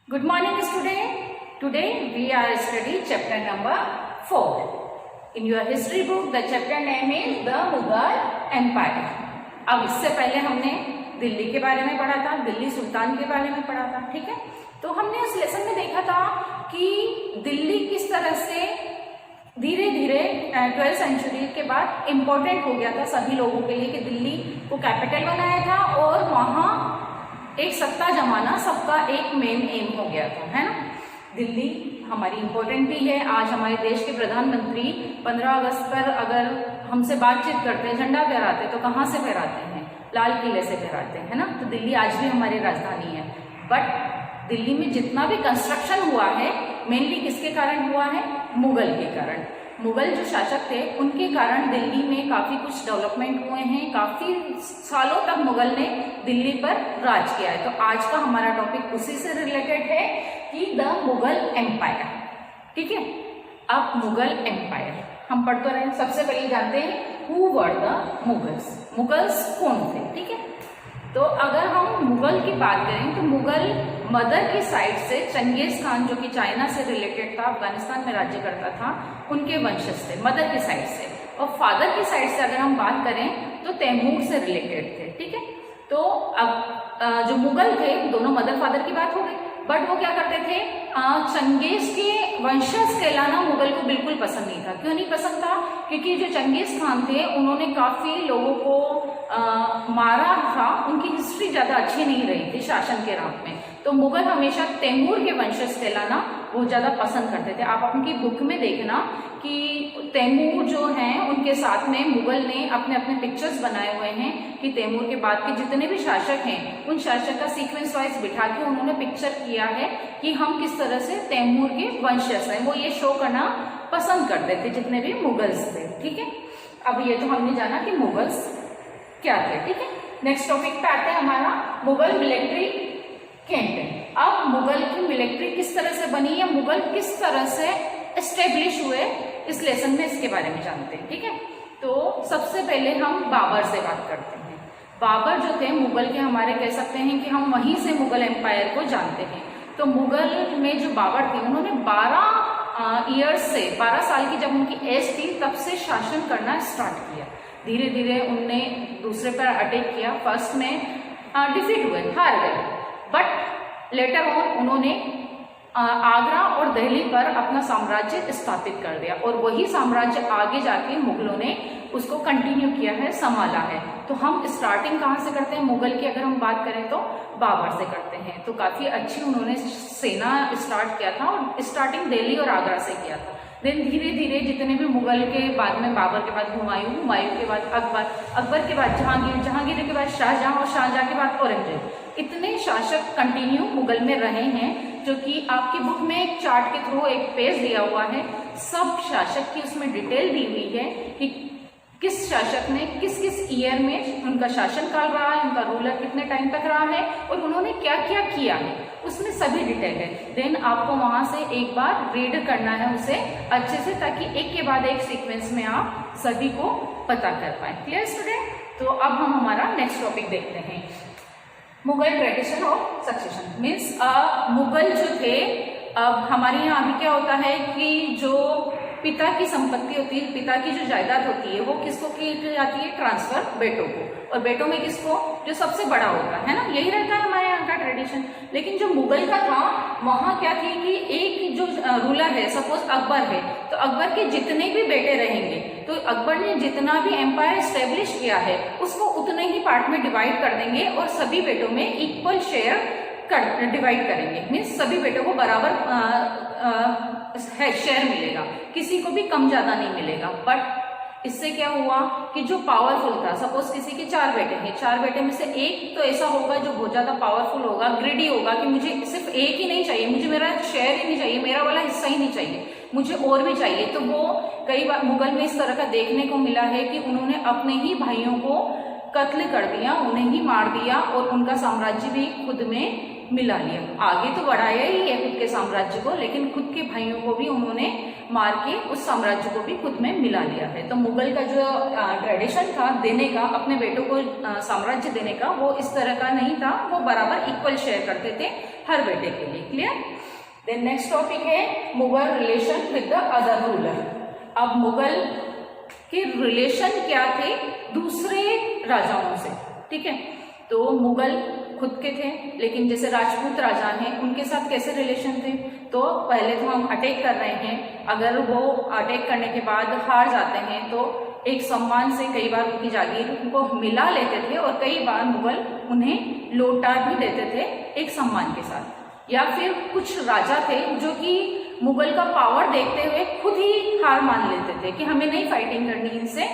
Good morning student. Today we are studying chapter number 4. In your history book the chapter name is the Mughal Empire. अब इससे पहले हमने दिल्ली के बारे में पढ़ा था, दिल्ली सुल्तान के बारे में पढ़ा था, ठीक है। तो हमने उस लेसन में देखा था कि दिल्ली किस तरह से धीरे धीरे 12th सेंचुरी के बाद इम्पोर्टेंट हो गया था सभी लोगों के लिए कि दिल्ली को कैपिटल बनाया था और वहाँ एक सत्ता जमाना सबका एक मेन एम हो गया था, है ना। दिल्ली हमारी इम्पोर्टेंट भी है। आज हमारे देश के प्रधानमंत्री 15 अगस्त पर अगर हमसे बातचीत करते हैं, झंडा फहराते तो कहाँ से फहराते हैं? लाल किले से फहराते हैं, है ना। तो दिल्ली आज भी हमारी राजधानी है। बट दिल्ली में जितना भी कंस्ट्रक्शन हुआ है मेनली किसके कारण हुआ है? मुगल के कारण। मुगल जो शासक थे उनके कारण दिल्ली में काफी कुछ डेवलपमेंट हुए हैं। काफी सालों तक मुगल ने दिल्ली पर राज किया है। तो आज का हमारा टॉपिक उसी से रिलेटेड है कि द मुगल एम्पायर, ठीक है। अब मुगल एम्पायर हम पढ़ तो रहे। सबसे पहले जानते हैं who were the Mughals. Mughals कौन थे, ठीक है। तो अगर हम मुगल की बात करें तो मुगल मदर की साइड से चंगेज खान जो कि चाइना से रिलेटेड था, अफगानिस्तान में राज्य करता था, उनके वंशज थे मदर की साइड से। और फादर की साइड से अगर हम बात करें तो तैमूर से रिलेटेड थे, ठीक है। तो अब जो मुगल थे दोनों मदर फादर की बात हो गई, बट वो क्या करते थे, चंगेज के वंशज कहलाना मुगल को बिल्कुल पसंद नहीं था। क्यों नहीं पसंद था? क्योंकि जो चंगेज खान थे उन्होंने काफी लोगों को मारा था, उनकी हिस्ट्री ज्यादा अच्छी नहीं रही थी शासन के राह में। तो मुगल हमेशा तैमूर के वंशज कहलाना बहुत ज्यादा पसंद करते थे। आप उनकी बुक में देखना कि तैमूर जो हैं उनके साथ में मुगल ने अपने अपने पिक्चर्स बनाए हुए हैं कि तैमूर के बाद के जितने भी शासक हैं उन शासक का सीक्वेंस वाइज बिठा के उन्होंने पिक्चर किया है कि हम किस तरह से तैमूर के वंशज हैं। वो ये शो करना पसंद करते थे जितने भी मुगल्स थे, ठीक है। अब ये तो हमने जाना कि मुगल्स क्या थे, ठीक है। नेक्स्ट टॉपिक पे आते हैं हमारा मुगल मिलिट्री कैंपेन। अब मुगल की मिलिट्री किस तरह से बनी या मुगल किस तरह से एस्टेब्लिश हुए, इस लेसन में इसके बारे में जानते हैं, ठीक है। तो सबसे पहले हम बाबर से बात करते हैं। बाबर जो थे मुगल के, हमारे कह सकते हैं कि हम वहीं से मुगल एम्पायर को जानते हैं। तो मुगल में जो बाबर थे उन्होंने 12 ईयर्स से 12 साल की जब उनकी एज थी तब से शासन करना स्टार्ट किया। धीरे धीरे उनने दूसरे पर अटैक किया। फर्स्ट में डिफीट हुए, हार गए, बट लेटर ऑन उन्होंने आगरा और दिल्ली पर अपना साम्राज्य स्थापित कर दिया और वही साम्राज्य आगे जाके मुगलों ने उसको कंटिन्यू किया है, संभाला है। तो हम स्टार्टिंग कहाँ से करते हैं मुगल की? अगर हम बात करें तो बाबर से करते हैं। तो काफी अच्छी उन्होंने सेना स्टार्ट किया था और स्टार्टिंग दिल्ली और आगरा से किया था। देन धीरे धीरे जितने भी मुगल के बाद में, बाबर के बाद हुमायूं, हुमायूं के बाद अकबर, अकबर के बाद जहांगीर, जहांगीर के बाद शाहजहां और शाहजहां के बाद औरंगजेब, इतने शासक कंटिन्यू मुगल में रहे हैं। जो कि आपकी बुक में एक चार्ट के थ्रू एक पेज दिया हुआ है, सब शासक की उसमें डिटेल दी हुई है कि किस शासक ने किस किस ईयर में उनका शासन काल रहा है, उनका रूलर कितने टाइम तक रहा है और उन्होंने क्या क्या किया है, उसमें सभी डिटेल है। देन आपको वहां से एक बार रीड करना है उसे अच्छे से, ताकि एक के बाद एक सीक्वेंस में आप सभी को पता कर पाए। Clear student? तो अब हम हमारा नेक्स्ट टॉपिक देखते हैं, मुगल ट्रेडिशन और सक्सेशन। मीन्स मुगल जो थे, अब हमारे यहाँ अभी क्या होता है कि जो पिता की संपत्ति होती है, पिता की जो जायदाद होती है वो किसको की जाती है? ट्रांसफर बेटों को, और बेटों में किसको? जो सबसे बड़ा होता है ना, यही रहता है हमारे यहाँ का ट्रेडिशन। लेकिन जो मुगल का था वहाँ क्या थी कि एक जो रूलर है, सपोज अकबर है, तो अकबर के जितने भी बेटे रहेंगे तो अकबर ने जितना भी एम्पायर स्टेब्लिश किया है उसको उतने ही पार्ट में डिवाइड कर देंगे और सभी बेटों में इक्वल शेयर डिवाइड करेंगे। मीन्स सभी बेटों को बराबर शेयर मिलेगा, किसी को भी कम ज्यादा नहीं मिलेगा। बट इससे क्या हुआ कि जो पावरफुल था, सपोज किसी के 4 बेटे हैं, 4 बेटे में से एक तो ऐसा होगा जो बहुत ज्यादा पावरफुल होगा, ग्रेडी होगा कि मुझे सिर्फ एक ही नहीं चाहिए, मुझे मेरा शेयर ही नहीं चाहिए, मेरा वाला हिस्सा ही नहीं चाहिए, मुझे और भी चाहिए। तो वो कई बार मुगल में इस तरह का देखने को मिला है कि उन्होंने अपने ही भाइयों को कत्ल कर दिया, उन्हें ही मार दिया और उनका साम्राज्य भी खुद में मिला लिया। आगे तो बढ़ाया ही है खुद के साम्राज्य को, लेकिन खुद के भाइयों को भी उन्होंने मार के उस साम्राज्य को भी खुद में मिला लिया है। तो मुगल का जो ट्रेडिशन था देने का, अपने बेटों को साम्राज्य देने का, वो इस तरह का नहीं था, वो बराबर इक्वल शेयर करते थे हर बेटे के लिए। क्लियर? देन नेक्स्ट टॉपिक है Mughal relation with the other ruler. अब मुगल के रिलेशन क्या थे दूसरे राजाओं से, ठीक है? तो मुगल खुद के थे, लेकिन जैसे राजपूत राजा हैं उनके साथ कैसे रिलेशन थे? तो पहले तो हम अटैक कर रहे हैं, अगर वो अटैक करने के बाद हार जाते हैं तो एक सम्मान से कई बार उनकी जागीर को मिला लेते थे, और कई बार मुगल उन्हें लौटा भी देते थे एक सम्मान के साथ। या फिर कुछ राजा थे जो कि मुगल का पावर देखते हुए खुद ही हार मान लेते थे कि हमें नहीं फाइटिंग करनी, इनसे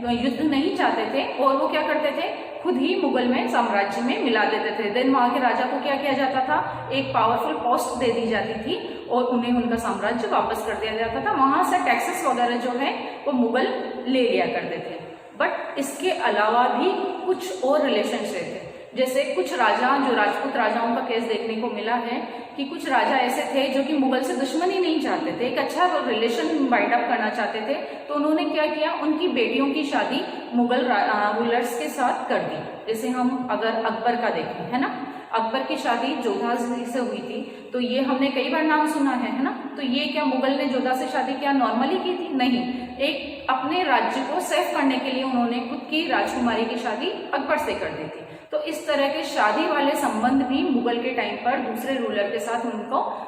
युद्ध नहीं चाहते थे, और वो क्या करते थे, खुद ही मुगल में साम्राज्य में मिला देते थे। देन वहां के राजा को क्या किया जाता था, एक पावरफुल पोस्ट दे दी जाती थी और उन्हें उनका साम्राज्य वापस कर दिया जाता था। वहां से टैक्सेस वगैरह जो है वो मुगल ले लिया करते थे। बट इसके अलावा भी कुछ और रिलेशनशिप थे, जैसे कुछ राजा, जो राजपूत राजाओं का केस देखने को मिला है कि कुछ राजा ऐसे थे जो कि मुगल से दुश्मनी नहीं चाहते थे, एक अच्छा रिलेशन बाइंड अप करना चाहते थे। तो उन्होंने क्या किया, उनकी बेटियों की शादी मुगल रूलर्स के साथ कर दी। जैसे हम अगर अकबर का देखें, है ना, अकबर की शादी जोधा से हुई थी, तो ये हमने कई बार नाम सुना है ना। तो ये क्या मुगल ने जोधा से शादी क्या नॉर्मली की थी? नहीं, एक अपने राज्य को सेफ करने के लिए उन्होंने खुद की राजकुमारी की शादी अकबर से कर दी थी। तो इस तरह के शादी वाले संबंध भी मुगल के टाइम पर दूसरे रूलर के साथ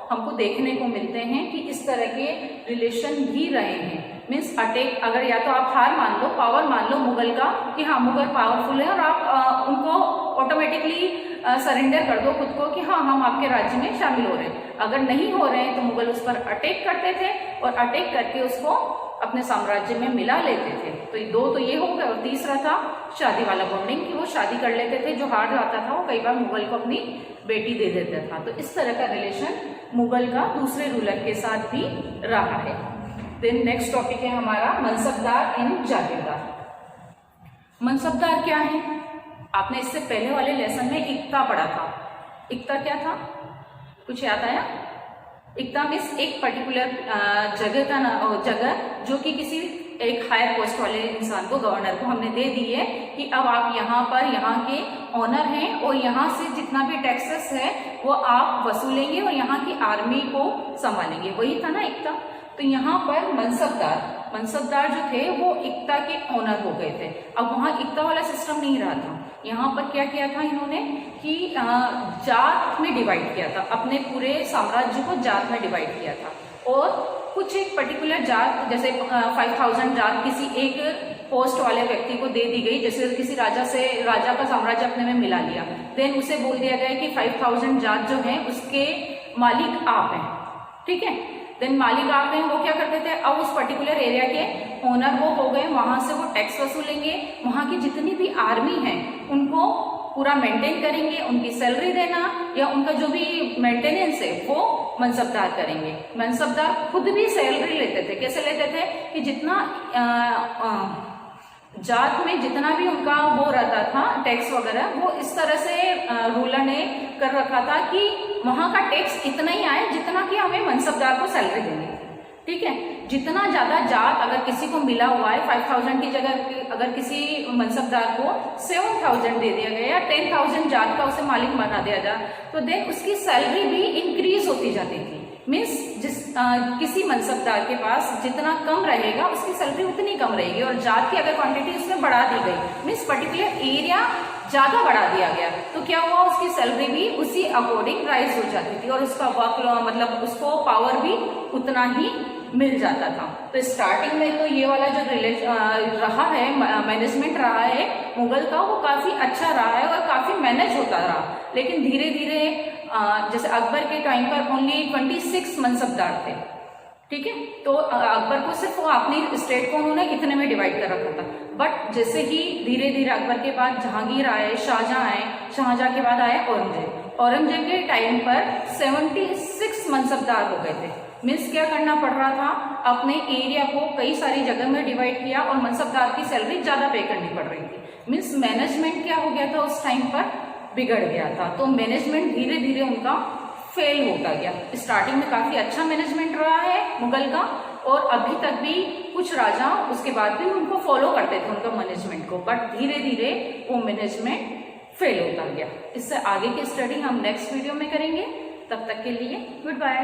हमको देखने को मिलते हैं कि इस तरह के रिलेशन भी रहे हैं। मीन्स अटैक, अगर या तो आप हार मान लो, पावर मान लो मुगल का कि हाँ मुगल पावरफुल है, और आप उनको ऑटोमेटिकली सरेंडर कर दो खुद को कि हाँ हम आपके राज्य में शामिल हो रहे हैं। अगर नहीं हो रहे हैं तो मुगल उस पर अटैक करते थे और अटैक करके उसको अपने साम्राज्य में मिला लेते थे। तो दो तो ये हो गए, और तीसरा था शादी वाला बॉन्डिंग, कि वो शादी कर लेते थे, जो हार जाता था वो कई बार मुगल को अपनी बेटी दे देता था। तो इस तरह का रिलेशन मुगल का दूसरे रूलर के साथ भी रहा है। देन नेक्स्ट टॉपिक है हमारा मनसबदार एंड जागीरदार। मनसबदार क्या है? आपने इससे पहले वाले लेसन में इक्ता पढ़ा था। इक्ता क्या था, कुछ याद आया? इक्ता मीन्स एक पर्टिकुलर जगह का जगह जो कि किसी एक हायर पोस्ट वाले इंसान को, गवर्नर को हमने दे दी है कि अब आप यहाँ पर यहाँ के ऑनर हैं और यहाँ से जितना भी टैक्सेस है वो आप वसूलेंगे और यहाँ की आर्मी को संभालेंगे। वही था ना इक्ता। तो यहाँ पर मनसबदार जो थे वो इक्ता के ऑनर हो गए थे। अब वहाँ इक्ता वाला सिस्टम नहीं रहा था। यहाँ पर क्या किया था इन्होंने कि जात में डिवाइड किया था, अपने पूरे साम्राज्य को जात में डिवाइड किया था, और कुछ एक पर्टिकुलर जात, जैसे 5000 जात किसी एक पोस्ट वाले व्यक्ति को दे दी गई। जैसे किसी राजा का साम्राज्य अपने में मिला लिया, देन उसे बोल दिया गया कि 5000 जात जो है उसके मालिक आप हैं, ठीक है। देन मालिक आप हैं, वो क्या करते थे, अब उस पर्टिकुलर एरिया के ओनर वो हो गए, वहां से वो टैक्स वसूलेंगे, वहां की जितनी भी आर्मी है उनको पूरा मेंटेन करेंगे, उनकी सैलरी देना या उनका जो भी मेंटेनेंस है वो मनसबदार करेंगे। मनसबदार खुद भी सैलरी लेते थे। कैसे लेते थे कि जितना जात में जितना भी उनका वो रहता था टैक्स वगैरह, वो इस तरह से रूलर ने कर रखा था कि वहां का टैक्स इतना ही आए जितना कि हमें मनसबदार को सैलरी देनी थी, ठीक है। जितना ज्यादा जात अगर किसी को मिला हुआ है, 5000 की जगह अगर किसी मनसबदार को 7000 दे दिया गया या 10000 जात का उसे मालिक बना दिया जाए, तो देन उसकी सैलरी भी इंक्रीज होती जाती थी। मीन्स किसी मनसबदार के पास जितना कम रहेगा उसकी सैलरी उतनी कम रहेगी, और जात की अगर क्वांटिटी उसमें बढ़ा दी गई, मीन्स पर्टिकुलर एरिया ज्यादा बढ़ा दिया गया, तो क्या हुआ, उसकी सैलरी भी उसी अकॉर्डिंग राइज हो जाती थी और उसका वर्क मतलब उसको पावर भी उतना ही मिल जाता था। तो स्टार्टिंग में तो ये वाला जो रहा है मैनेजमेंट रहा है मुगल का, वो काफी अच्छा रहा है और काफी मैनेज होता रहा। लेकिन धीरे धीरे जैसे अकबर के टाइम पर ओनली 26 मनसबदार थे, ठीक है। तो अकबर को सिर्फ वो अपनी स्टेट को उन्होंने इतने में डिवाइड कर रखा था। बट जैसे ही धीरे धीरे अकबर के बाद जहांगीर आए, शाहजहां आए, शाहजहां के बाद आए औरंगजेब के टाइम पर 76 मनसबदार हो गए थे। मीन्स क्या करना पड़ रहा था, अपने एरिया को कई सारी जगह में डिवाइड किया और मनसबदार की सैलरी ज्यादा पे करनी पड़ रही थी। मीन्स मैनेजमेंट क्या हो गया था उस टाइम पर, बिगड़ गया था। तो मैनेजमेंट धीरे धीरे उनका फेल होता गया। स्टार्टिंग में काफी अच्छा मैनेजमेंट रहा है मुगल का, और अभी तक भी कुछ राजा उसके बाद भी उनको फॉलो करते थे उनका मैनेजमेंट को, बट धीरे धीरे वो मैनेजमेंट फेल होता गया। इससे आगे की स्टडी हम नेक्स्ट वीडियो में करेंगे। तब तक के लिए गुड बाय।